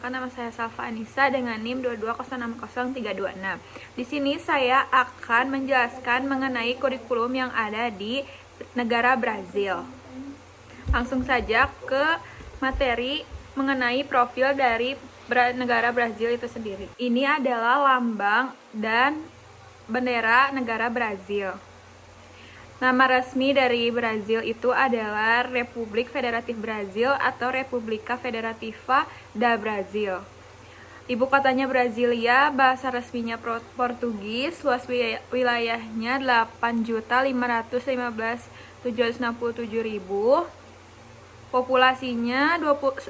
perkenalkan, nama saya Salva Anissa dengan NIM 2206036. Di sini saya akan menjelaskan mengenai kurikulum yang ada di negara Brazil. Langsung saja ke materi mengenai profil dari negara Brazil itu sendiri. Ini adalah lambang dan bendera negara Brazil. Nama resmi dari Brazil itu adalah Republik Federatif Brazil atau República Federativa da Brasil. Ibu kotanya Brasilia, bahasa resminya Portugis, luas wilayahnya 8.515.767.000, populasinya 213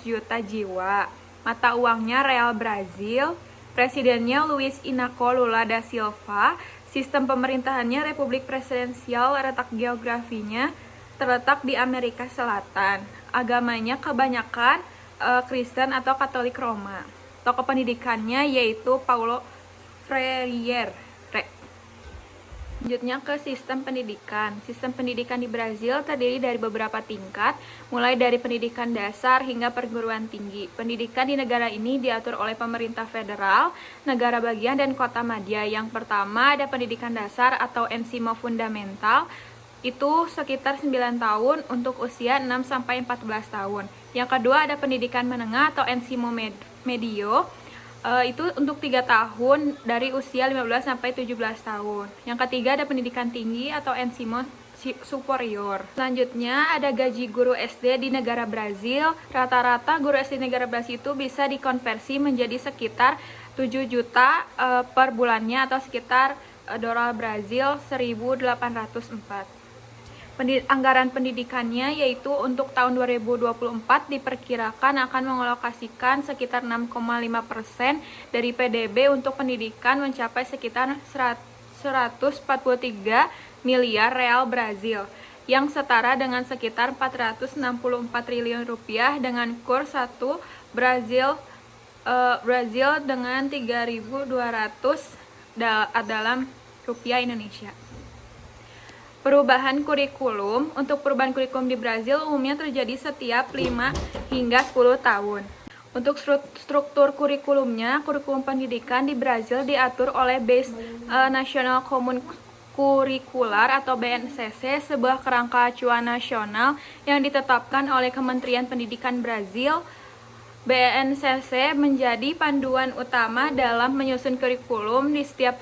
juta jiwa, mata uangnya real Brazil, presidennya Luiz Inácio Lula da Silva. Sistem pemerintahannya Republik Presidensial, letak geografinya terletak di Amerika Selatan. Agamanya kebanyakan Kristen atau Katolik Roma. Tokoh pendidikannya yaitu Paulo Freire. Selanjutnya ke sistem pendidikan. Sistem pendidikan di Brazil terdiri dari beberapa tingkat, mulai dari pendidikan dasar hingga perguruan tinggi. Pendidikan di negara ini diatur oleh pemerintah federal, negara bagian, dan kota madya. Yang pertama ada pendidikan dasar atau ensino fundamental, itu sekitar 9 tahun untuk usia 6-14 tahun. Yang kedua ada pendidikan menengah atau ensino medio, itu untuk 3 tahun dari usia 15-17 tahun. Yang ketiga ada pendidikan tinggi atau ensino superior. Selanjutnya ada gaji guru SD di negara Brazil. Rata-rata guru SD di negara Brazil itu bisa dikonversi menjadi sekitar 7 juta per bulannya atau sekitar dolar Brazil 1.804. Anggaran pendidikannya yaitu untuk tahun 2024 diperkirakan akan mengalokasikan sekitar 6,5% dari PDB untuk pendidikan, mencapai sekitar 143 miliar real Brazil, yang setara dengan sekitar 464 triliun rupiah dengan kurs 1 Brazil dengan 3.200 dalam rupiah Indonesia. Perubahan kurikulum. Untuk perubahan kurikulum di Brazil umumnya terjadi setiap 5 hingga 10 tahun. Untuk struktur kurikulumnya, kurikulum pendidikan di Brazil diatur oleh Base National Common Curricular atau BNCC, sebuah kerangka acuan nasional yang ditetapkan oleh Kementerian Pendidikan Brazil. BNCC menjadi panduan utama dalam menyusun kurikulum di setiap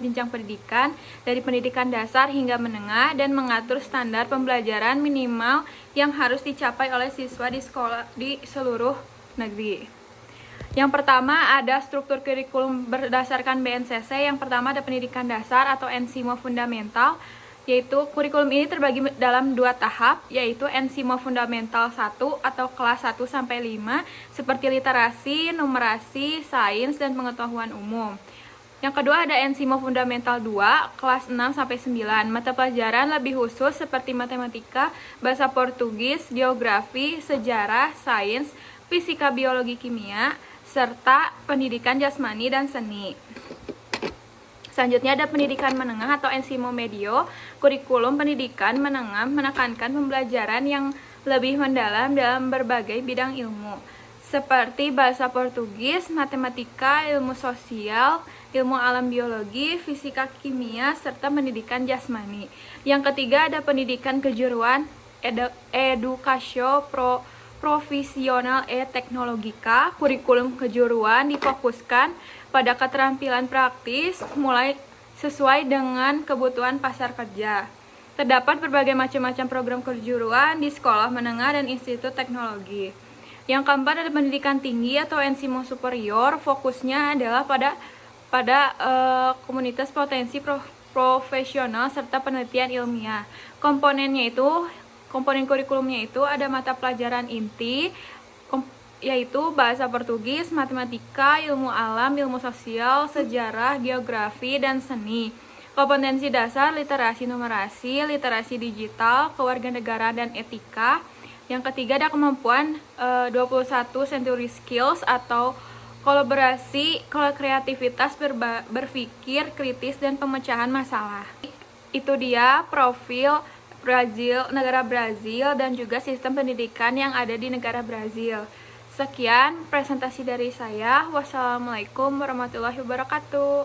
jenjang pendidikan, dari pendidikan dasar hingga menengah, dan mengatur standar pembelajaran minimal yang harus dicapai oleh siswa di sekolah di seluruh negeri. Yang pertama ada struktur kurikulum berdasarkan BNCC. Yang pertama ada pendidikan dasar atau ensino fundamental, yaitu kurikulum ini terbagi dalam 2 tahap, yaitu ensino fundamental 1 atau kelas 1-5 seperti literasi, numerasi, sains, dan pengetahuan umum. Yang kedua ada ensino fundamental 2, kelas 6-9, mata pelajaran lebih khusus seperti matematika, bahasa Portugis, geografi, sejarah, sains, fisika, biologi, kimia, serta pendidikan jasmani dan seni. Selanjutnya ada pendidikan menengah atau ensino medio. Kurikulum pendidikan menengah menekankan pembelajaran yang lebih mendalam dalam berbagai bidang ilmu, seperti bahasa Portugis, matematika, ilmu sosial, ilmu alam biologi, fisika, kimia, serta pendidikan jasmani. Yang ketiga ada pendidikan kejuruan Educatio Profissional e Tecnologica. Kurikulum kejuruan difokuskan pada keterampilan praktis mulai sesuai dengan kebutuhan pasar kerja. Terdapat berbagai macam program kejuruan di sekolah menengah dan institut teknologi. Yang keempat ada pendidikan tinggi atau ensino superior. Fokusnya adalah pada komunitas potensi profesional serta penelitian ilmiah. Komponen kurikulumnya itu ada mata pelajaran inti, yaitu bahasa Portugis, matematika, ilmu alam, ilmu sosial, sejarah, geografi, dan seni. Kompetensi dasar literasi numerasi, literasi digital, kewarganegaraan, dan etika. Yang ketiga ada kemampuan 21 century skills atau kolaborasi, kreativitas, berpikir kritis, dan pemecahan masalah. Itu dia profil negara Brazil, dan juga sistem pendidikan yang ada di negara Brazil. Sekian presentasi dari saya. Wassalamualaikum warahmatullahi wabarakatuh.